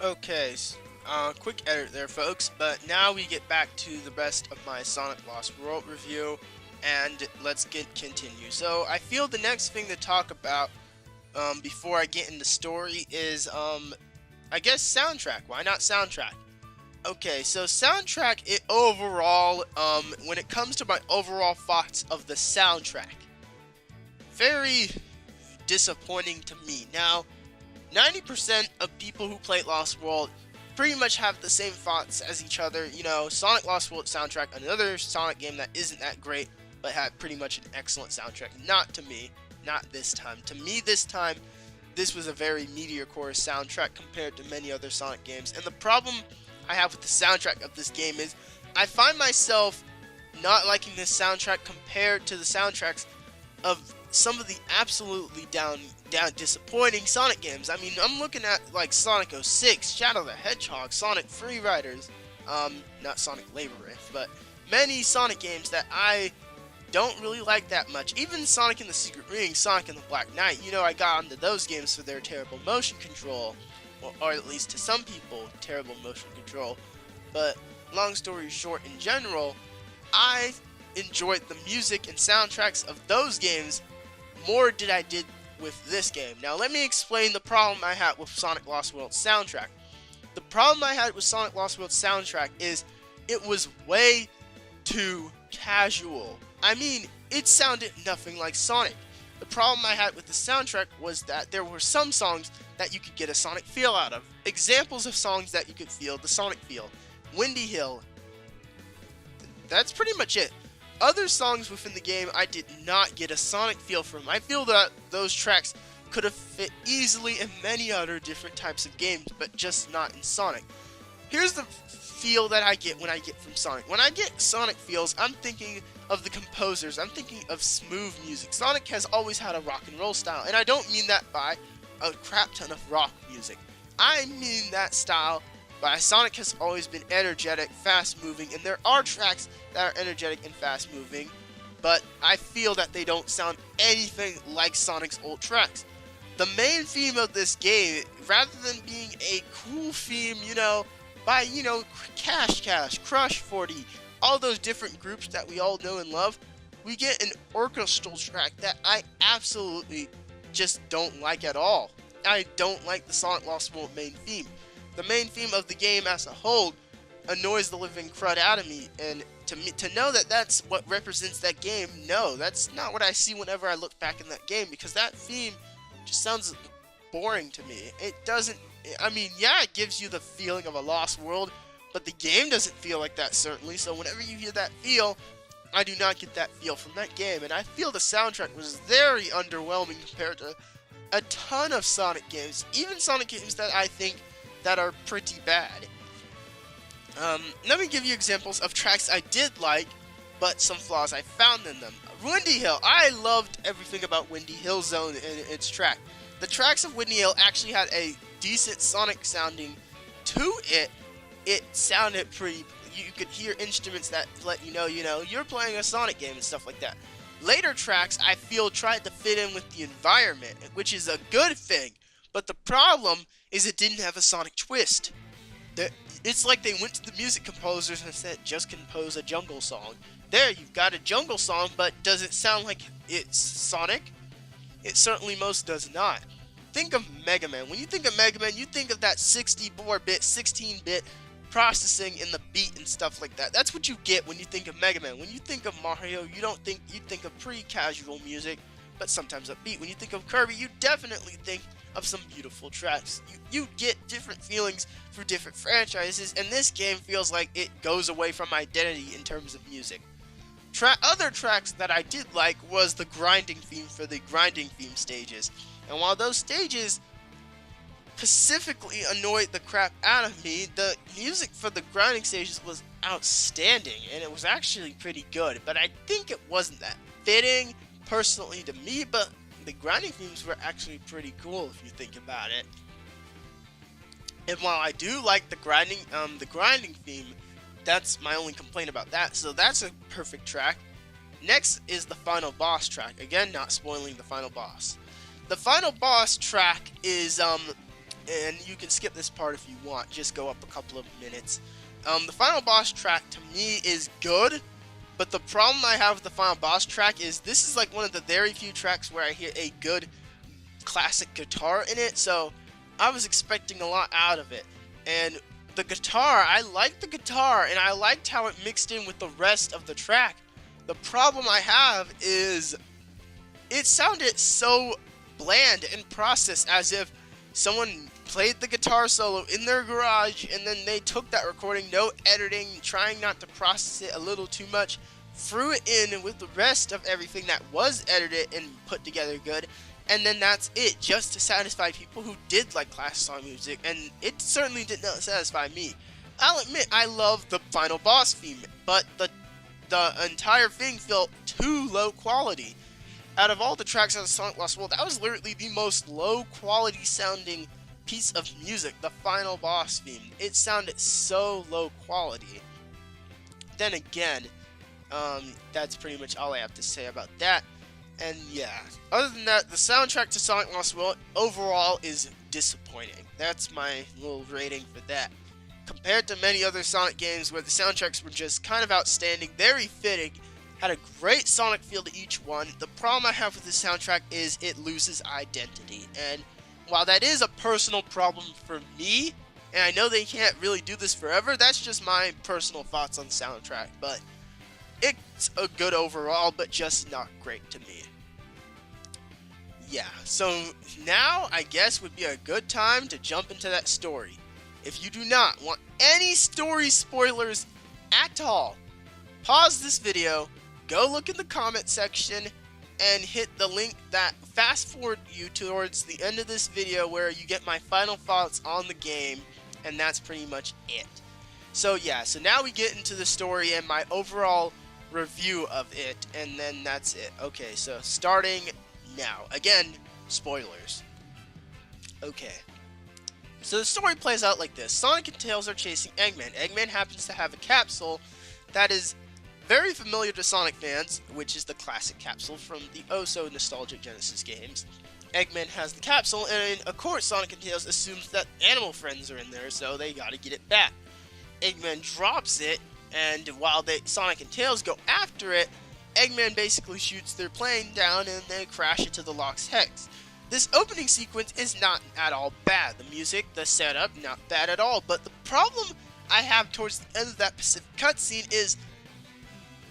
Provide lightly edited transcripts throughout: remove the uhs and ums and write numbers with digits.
Okay, quick edit there, folks, but now we get back to the rest of my Sonic Lost World review, and let's continue. So, I feel the next thing to talk about, before I get into story is, I guess soundtrack. Why not soundtrack? Okay, so soundtrack, overall, when it comes to my overall thoughts of the soundtrack, very disappointing to me. Now, 90% of people who play Lost World pretty much have the same thoughts as each other. You know, Sonic Lost World soundtrack, another Sonic game that isn't that great, but had pretty much an excellent soundtrack. Not to me, not this time. To me, this time, this was a very meteor-core soundtrack compared to many other Sonic games. And the problem I have with the soundtrack of this game is I find myself not liking this soundtrack compared to the soundtracks of some of the absolutely down disappointing Sonic games. I mean, I'm looking at like Sonic 06, Shadow the Hedgehog, Sonic Free Riders, not Sonic Labyrinth, but many Sonic games that I don't really like that much. Even Sonic and the Secret Ring, Sonic and the Black Knight, you know, I got onto those games for their terrible motion control, or at least to some people, terrible motion control. But long story short, in general, I enjoyed the music and soundtracks of those games more than I did with this game. Now let me explain the problem I had with Sonic Lost World soundtrack. The problem I had with Sonic Lost World soundtrack is it was way too casual. I mean, it sounded nothing like Sonic. The problem I had with the soundtrack was that there were some songs that you could get a Sonic feel out of. Examples of songs that you could feel the Sonic feel. Windy Hill. That's pretty much it. Other songs within the game I did not get a Sonic feel from. I feel that those tracks could have fit easily in many other different types of games, but just not in Sonic. Here's the feel that I get when I get from Sonic. When I get Sonic feels, I'm thinking of the composers. I'm thinking of smooth music. Sonic has always had a rock and roll style, and I don't mean that by a crap ton of rock music. I mean that style by Sonic has always been energetic, fast-moving, and there are tracks that are energetic and fast-moving, but I feel that they don't sound anything like Sonic's old tracks. The main theme of this game, rather than being a cool theme, you know, by, you know, Cash Cash, Crush 40, all those different groups that we all know and love, we get an orchestral track that I absolutely just don't like at all. I don't like the Sonic Lost World main theme. The main theme of the game as a whole annoys the living crud out of me, and to know that that's what represents that game, no, that's not what I see whenever I look back in that game, because that theme just sounds boring to me. It doesn't, I mean, yeah, it gives you the feeling of a lost world, but the game doesn't feel like that, certainly, so whenever you hear that feel, I do not get that feel from that game, and I feel the soundtrack was very underwhelming compared to a ton of Sonic games, even Sonic games that I think that are pretty bad. Let me give you examples of tracks I did like, but some flaws I found in them. Windy Hill. I loved everything about Windy Hill Zone and its track. The tracks of Windy Hill actually had a decent Sonic sounding to it. It sounded pretty, you could hear instruments that let you know, you're playing a Sonic game and stuff like that. Later tracks, I feel, tried to fit in with the environment, which is a good thing. But the problem is it didn't have a Sonic twist. It's like they went to the music composers and said, just compose a jungle song. There, you've got a jungle song, but does it sound like it's Sonic? It certainly most does not. Think of Mega Man. When you think of Mega Man, you think of that 64-bit, 16-bit processing in the beat and stuff like that. That's what you get when you think of Mega Man. When you think of Mario, you think of pretty casual music, but sometimes upbeat. When you think of Kirby, you definitely think of some beautiful tracks. You get different feelings for different franchises, and this game feels like it goes away from identity in terms of music. Other tracks that I did like was the grinding theme for the grinding theme stages. And while those stages specifically annoyed the crap out of me, the music for the grinding stages was outstanding, and it was actually pretty good. But I think it wasn't that fitting, personally, to me, but the grinding themes were actually pretty cool if you think about it. And while I do like the grinding theme, that's my only complaint about that. So that's a perfect track. Next is the final boss track. Again, not spoiling the final boss. The final boss track is and you can skip this part if you want, just go up a couple of minutes. The final boss track to me is good, but the problem I have with the final boss track is this is like one of the very few tracks where I hear a good classic guitar in it, so I was expecting a lot out of it. And the guitar, I liked the guitar, and I liked how it mixed in with the rest of the track. The problem I have is it sounded so bland and processed, as if someone played the guitar solo in their garage and then they took that recording, no editing, trying not to process it a little too much, threw it in with the rest of everything that was edited and put together good, and then that's it, just to satisfy people who did like classic song music, and it certainly did not satisfy me. I'll admit I love the final boss theme, but the entire thing felt too low quality. Out of all the tracks on Sonic Lost World, that was literally the most low quality sounding piece of music, the final boss theme. It sounded so low quality. Then again, that's pretty much all I have to say about that. And yeah, other than that, the soundtrack to Sonic Lost World overall is disappointing. That's my little rating for that. Compared to many other Sonic games where the soundtracks were just kind of outstanding, very fitting, had a great sonic feel to each one, the problem I have with the soundtrack is it loses identity. And while that is a personal problem for me, and I know they can't really do this forever, that's just my personal thoughts on the soundtrack, but it's a good overall, but just not great to me. Yeah, so now I guess would be a good time to jump into that story. If you do not want any story spoilers at all, pause this video, go look in the comment section, and hit the link that fast forward you towards the end of this video where you get my final thoughts on the game, and that's pretty much it. So yeah, so now we get into the story and my overall review of it, and then that's it. Okay, so starting now. Again, spoilers. Okay. So the story plays out like this. Sonic and Tails are chasing Eggman. Eggman happens to have a capsule that is very familiar to Sonic fans, which is the classic capsule from the oh-so-nostalgic Genesis games. Eggman has the capsule, and of course Sonic and Tails assumes that animal friends are in there, so they gotta get it back. Eggman drops it, and while Sonic and Tails go after it, Eggman basically shoots their plane down and they crash into the Lock's Hex. This opening sequence is not at all bad. The music, the setup, not bad at all, but the problem I have towards the end of that Pacific cutscene is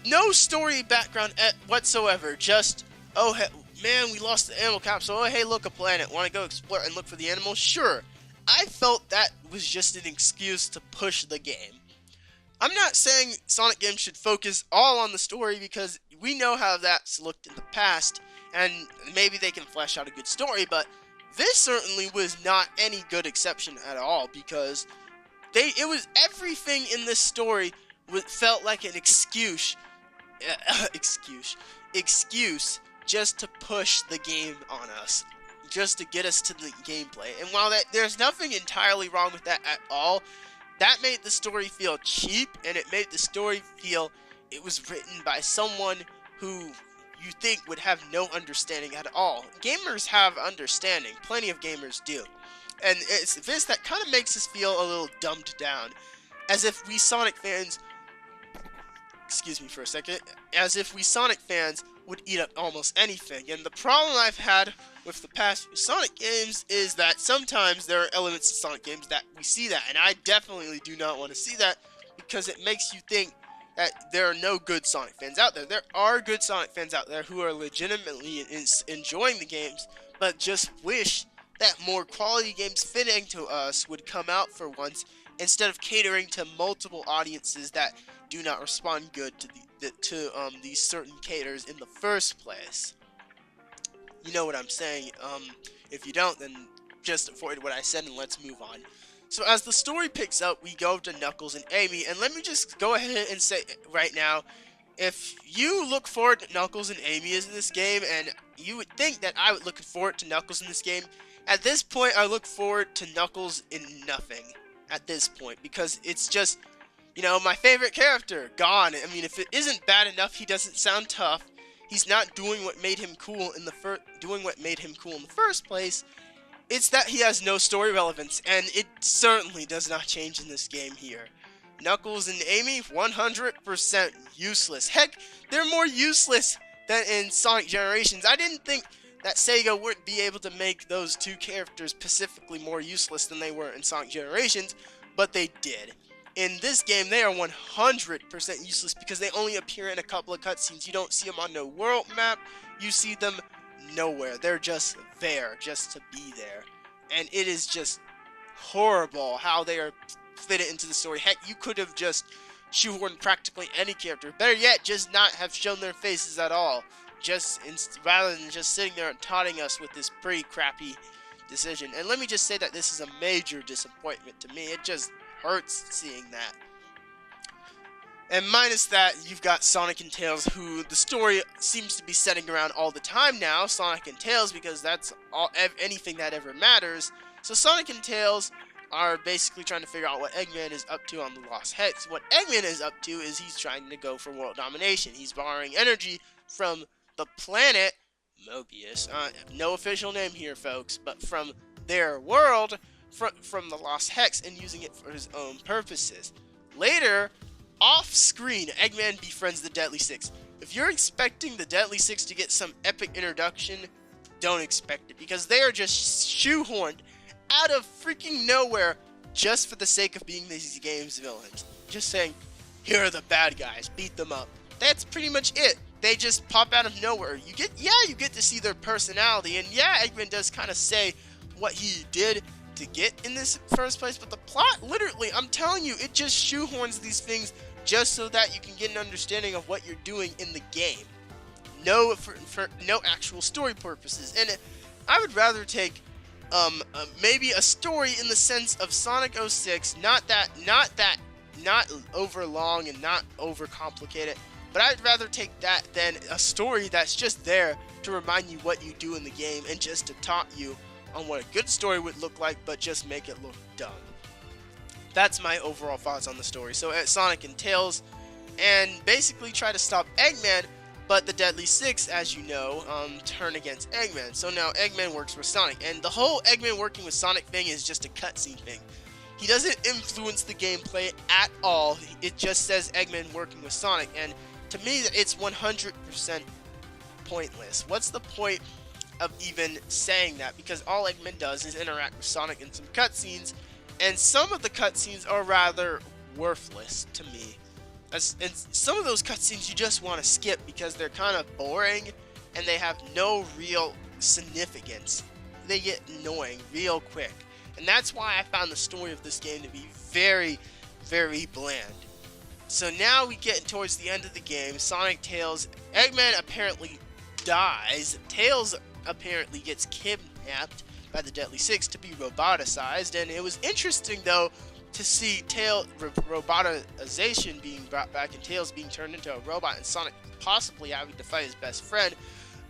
no story background whatsoever. Just, oh hey, man, we lost the animal capsule. Oh hey, look, a planet. Want to go explore and look for the animals? Sure. I felt that was just an excuse to push the game. I'm not saying Sonic games should focus all on the story, because we know how that's looked in the past, and maybe they can flesh out a good story, but this certainly was not any good exception at all, because it was everything in this story felt like an excuse just to push the game on us, just to get us to the gameplay. And while there's nothing entirely wrong with that at all, that made the story feel cheap, and it made the story feel it was written by someone who you think would have no understanding at all. Gamers have understanding, plenty of gamers do. And it's this that kind of makes us feel a little dumbed down, as if we Sonic fans, excuse me for a second, as if we Sonic fans would eat up almost anything. And the problem I've had with the past few Sonic games is that sometimes there are elements of Sonic games that we see that, and I definitely do not want to see that, because it makes you think that there are no good Sonic fans out there. There are good Sonic fans out there who are legitimately enjoying the games, but just wish that more quality games fitting to us would come out for once, instead of catering to multiple audiences that do not respond good to these certain caters in the first place. You know what I'm saying. If you don't, then just avoid what I said and let's move on. So as the story picks up, we go to Knuckles and Amy, and let me just go ahead and say right now, if you look forward to Knuckles and Amy in this game, and you would think that I would look forward to Knuckles in this game, at this point I look forward to Knuckles in nothing at this point, because it's just, you know, my favorite character gone. I mean, if it isn't bad enough, he doesn't sound tough. He's not doing what made him cool in the first place. It's that he has no story relevance, and it certainly does not change in this game here. Knuckles and Amy, 100% useless. Heck, they're more useless than in Sonic Generations. I didn't think that Sega would be able to make those two characters specifically more useless than they were in Sonic Generations, but they did. In this game, they are 100% useless because they only appear in a couple of cutscenes. You don't see them on no world map. You see them nowhere. They're just there, just to be there. And it is just horrible how they are fitted into the story. Heck, you could have just shoehorned practically any character. Better yet, just not have shown their faces at all. Rather than just sitting there and taunting us with this pretty crappy decision. And let me just say that this is a major disappointment to me. It just hurts seeing that. And minus that, you've got Sonic and Tails, who the story seems to be centering around all the time now. Sonic and Tails, because that's anything that ever matters. So Sonic and Tails are basically trying to figure out what Eggman is up to on the Lost Hex. What Eggman is up to is he's trying to go for world domination. He's borrowing energy from the planet Mobius. No official name here, folks, but from their world, from the Lost Hex, and using it for his own purposes. Later, off-screen, Eggman befriends the Deadly Six. If you're expecting the Deadly Six to get some epic introduction, don't expect it, because they are just shoehorned out of freaking nowhere just for the sake of being these game's villains. Just saying, here are the bad guys, beat them up. That's pretty much it. They just pop out of nowhere. You get to see their personality, and yeah, Eggman does kind of say what he did to get in this first place, but the plot, literally, I'm telling you, it just shoehorns these things just so that you can get an understanding of what you're doing in the game. No, for no actual story purposes. And I would rather take maybe a story in the sense of Sonic 06, not over long and not over complicated, but I'd rather take that than a story that's just there to remind you what you do in the game and just to taunt you on what a good story would look like, but just make it look dumb. That's my overall thoughts on the story. So at Sonic and Tails, and basically try to stop Eggman, but the Deadly Six, as you know, turn against Eggman. So now Eggman works with Sonic, and the whole Eggman working with Sonic thing is just a cutscene thing. He doesn't influence the gameplay at all. It just says Eggman working with Sonic, and to me, it's 100% pointless. What's the point of even saying that? Because all Eggman does is interact with Sonic in some cutscenes, and some of the cutscenes are rather worthless to me. And some of those cutscenes you just want to skip because they're kind of boring and they have no real significance. They get annoying real quick. And that's why I found the story of this game to be very, very bland. So now we get towards the end of the game. Sonic, Tails, Eggman apparently dies. Tails apparently gets kidnapped by the Deadly Six to be roboticized. And it was interesting, though, to see robotization being brought back and Tails being turned into a robot and Sonic possibly having to fight his best friend.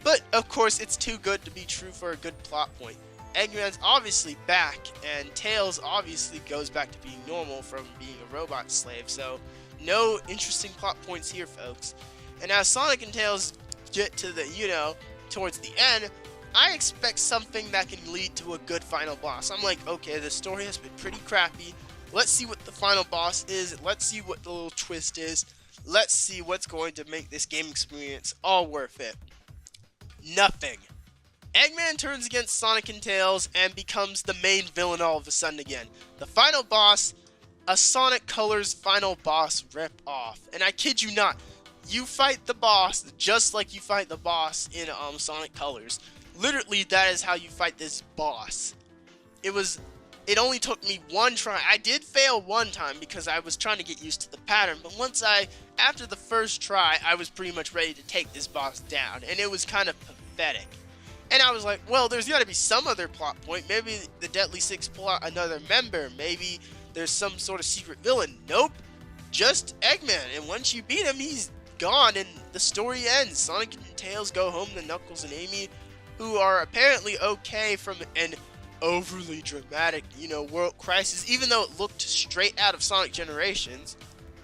But, of course, it's too good to be true for a good plot point. Eggman's obviously back, and Tails obviously goes back to being normal from being a robot slave, so no interesting plot points here, folks. And as Sonic and Tails get to the, towards the end, I expect something that can lead to a good final boss. I'm like, okay, the story has been pretty crappy. Let's see what the final boss is. Let's see what the little twist is. Let's see what's going to make this game experience all worth it. Nothing. Eggman turns against Sonic and Tails and becomes the main villain all of a sudden again. The final boss, a Sonic Colors final boss rip-off. And I kid you not, you fight the boss just like you fight the boss in Sonic Colors. Literally, that is how you fight this boss. It only took me one try. I did fail one time because I was trying to get used to the pattern, but after the first try, I was pretty much ready to take this boss down, and it was kind of pathetic. And I was like, well, there's got to be some other plot point. Maybe the Deadly Six pull out another member. Maybe there's some sort of secret villain. Nope. Just Eggman. And once you beat him, he's gone and the story ends. Sonic and Tails go home to Knuckles and Amy, who are apparently okay from an overly dramatic, world crisis, even though it looked straight out of Sonic Generations.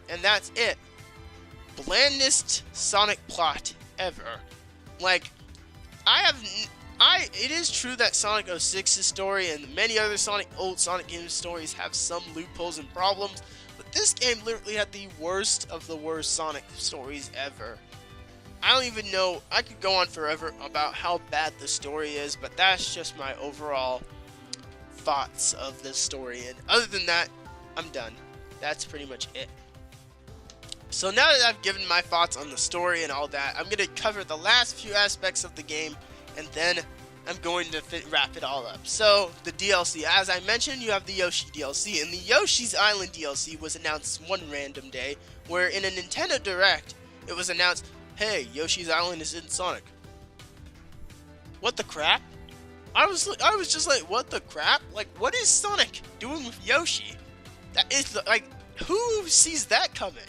And that's it. Blandest Sonic plot ever. Like, It is true that Sonic 06's story and many other old Sonic games stories have some loopholes and problems, but this game literally had the worst of the worst Sonic stories ever. I don't even know, I could go on forever about how bad the story is, but that's just my overall thoughts of this story, and other than that, I'm done. That's pretty much it. So now that I've given my thoughts on the story and all that, I'm going to cover the last few aspects of the game, and then I'm going to wrap it all up. So, the DLC. As I mentioned, you have the Yoshi DLC, and the Yoshi's Island DLC was announced one random day, where in a Nintendo Direct, it was announced, hey, Yoshi's Island is in Sonic. What the crap? I was just like, what the crap? Like, what is Sonic doing with Yoshi? That is, like, who sees that coming?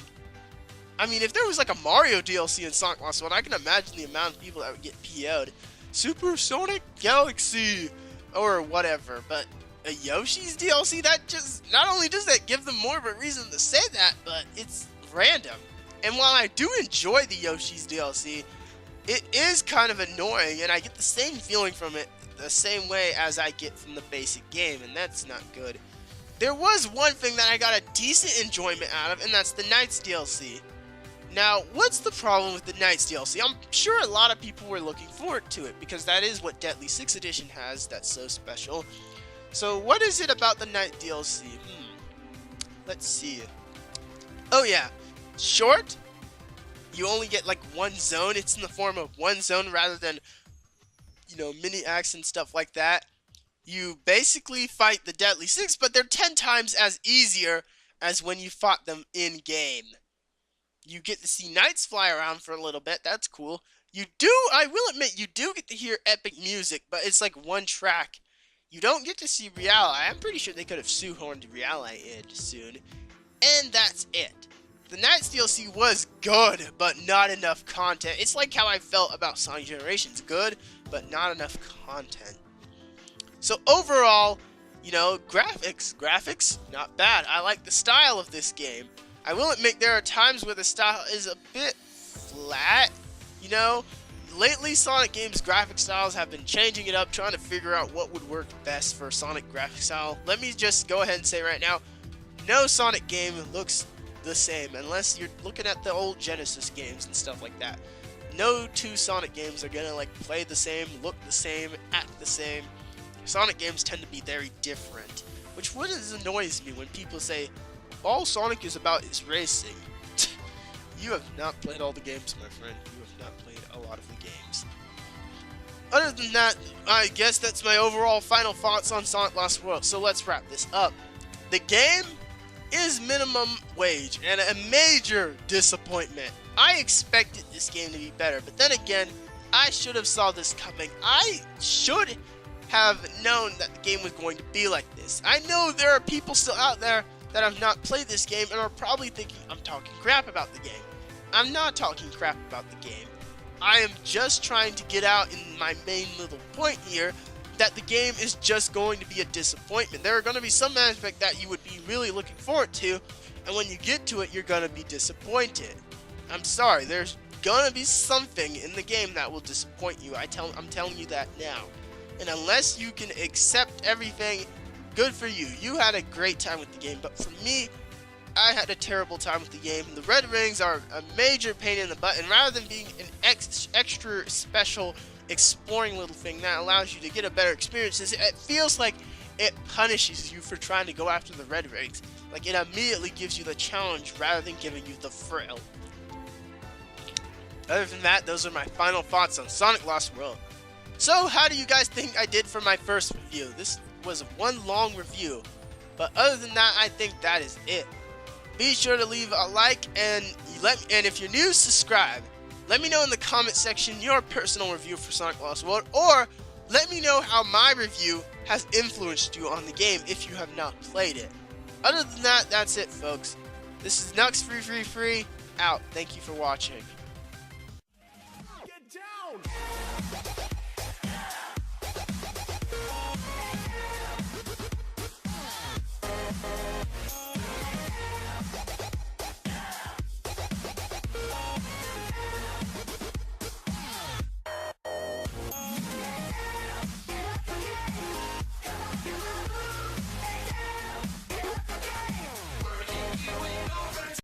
I mean, if there was like a Mario DLC in Sonic Lost World, I can imagine the amount of people that would get PO'd. Super Sonic Galaxy, or whatever, but a Yoshi's DLC, that just, not only does that give them more of a reason to say that, but it's random. And while I do enjoy the Yoshi's DLC, it is kind of annoying, and I get the same feeling from it the same way as I get from the basic game, and that's not good. There was one thing that I got a decent enjoyment out of, and that's the Knights DLC. Now, what's the problem with the Knights DLC? I'm sure a lot of people were looking forward to it, because that is what Deadly 6 Edition has that's so special. So, what is it about the Knight DLC? Let's see. Oh yeah, short. You only get like one zone. It's in the form of one zone rather than, you know, mini acts and stuff like that. You basically fight the Deadly Six, but they're 10 times as easier as when you fought them in-game. You get to see knights fly around for a little bit. That's cool. I will admit, you do get to hear epic music, but it's like one track. You don't get to see Reali. I'm pretty sure they could have shoehorned Reali in soon. And that's it. The Knights DLC was good, but not enough content. It's like how I felt about Sonic Generations. Good, but not enough content. So overall, you know, graphics, not bad. I like the style of this game. I will admit there are times where the style is a bit flat, you know. Lately, Sonic games' graphic styles have been changing it up, trying to figure out what would work best for Sonic graphic style. Let me just go ahead and say right now, no Sonic game looks the same, unless you're looking at the old Genesis games and stuff like that. No two Sonic games are gonna like play the same, look the same, act the same. Sonic games tend to be very different, which annoys me when people say, all Sonic is about is racing. You have not played all the games, my friend. You have not played a lot of the games. Other than that, I guess that's my overall final thoughts on Sonic Lost World. So let's wrap this up. The game is minimum wage and a major disappointment. I expected this game to be better, but then again, I should have saw this coming. I should have known that the game was going to be like this. I know there are people still out there that have not played this game and are probably thinking I'm talking crap about the game. I'm not talking crap about the game. I am just trying to get out in my main little point here that the game is just going to be a disappointment. There are going to be some aspect that you would be really looking forward to, and when you get to it, you're going to be disappointed. I'm sorry, there's going to be something in the game that will disappoint you. I'm telling you that now. And unless you can accept everything, good for you. You had a great time with the game, but for me, I had a terrible time with the game. The red rings are a major pain in the butt, and rather than being an extra special exploring little thing that allows you to get a better experience, it feels like it punishes you for trying to go after the red rings. Like, it immediately gives you the challenge rather than giving you the thrill. Other than that, those are my final thoughts on Sonic Lost World. So, how do you guys think I did for my first review? This was one long review, but other than that, I think that is it. Be sure to leave a like, and if you're new, subscribe. Let me know in the comment section your personal review for Sonic Lost World, or let me know how my review has influenced you on the game if you have not played it. Other than that, that's it, folks. This is Knux333 out. Thank you for watching. Get down!